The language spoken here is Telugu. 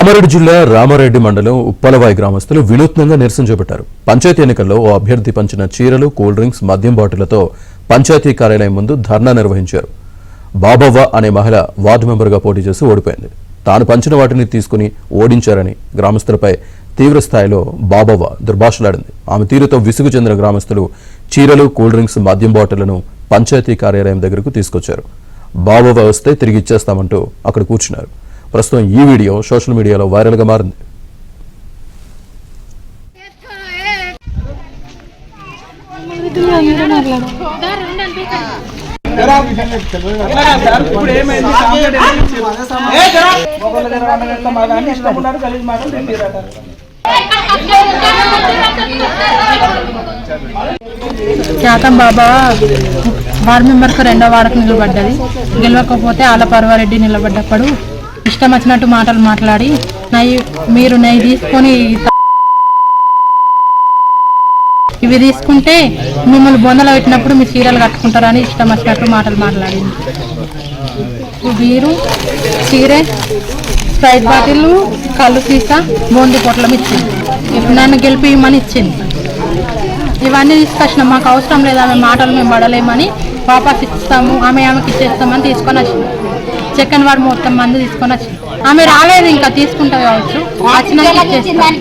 కామారెడ్డి జిల్లా రామారెడ్డి మండలం ఉప్పలవాయి గ్రామస్తులు వినూత్నంగా నిరసన చేపట్టారు. పంచాయతీ ఎన్నికల్లో ఓ అభ్యర్థి పంచిన చీరలు, కూల్ డ్రింక్స్, మద్యం బాటిళ్లతో పంచాయతీ కార్యాలయం ముందు ధర్నా నిర్వహించారు. బాబవ్వ అనే మహిళ వార్డు మెంబర్గా పోటీ చేసి ఓడిపోయింది. తాను పంచిన వాటిని తీసుకుని ఓడించారని గ్రామస్తులపై తీవ్ర స్థాయిలో బాబవ్వ దుర్భాషలాడింది. ఆమె తీరుతో విసుగు చెందిన గ్రామస్తులు చీరలు, కూల్ డ్రింక్స్, మద్యం బాటిళ్లను పంచాయతీ కార్యాలయం దగ్గరకు తీసుకొచ్చారు. బాబవ్వ వస్తే తిరిగి ఇచ్చేస్తామంటూ అక్కడ కూర్చున్నారు. ప్రస్తుతం ఈ వీడియో సోషల్ మీడియాలో వైరల్గా మారింది. శాతం బాబా వార్డు మెంబర్కు 2వ వార్డుకు నిలబడ్డది. గెలవకపోతే ఆలపర్వారెడ్డి నిలబడ్డప్పుడు ఇష్టం వచ్చినట్టు మాటలు మాట్లాడి మీరు నెయ్యి తీసుకొని ఇవి తీసుకుంటే మిమ్మల్ని బొందలో పెట్టినప్పుడు మీరు చీరలు కట్టుకుంటారని ఇష్టం వచ్చినట్టు మాటలు మాట్లాడింది. వీరు చీరే, స్ప్రైట్ బాటిల్, కళ్ళు సీసా, బూందీ పొట్లం ఇచ్చింది. ఇప్పుడు నన్ను గెలిపిమని ఇచ్చింది. ఇవన్నీ తీసుకొచ్చినాం. మాకు అవసరం లేదు, ఆమె మాటలు మేము పడలేమని వాపస్ ఇస్తాము, ఆమెకి ఇచ్చేస్తామని తీసుకొని వచ్చింది. సెకండ్ వార్డు మొత్తం మంది తీసుకొని వచ్చింది. ఆమె రాలేదు, ఇంకా తీసుకుంటా కావచ్చు, వచ్చినాక ఇచ్చేస్తాం.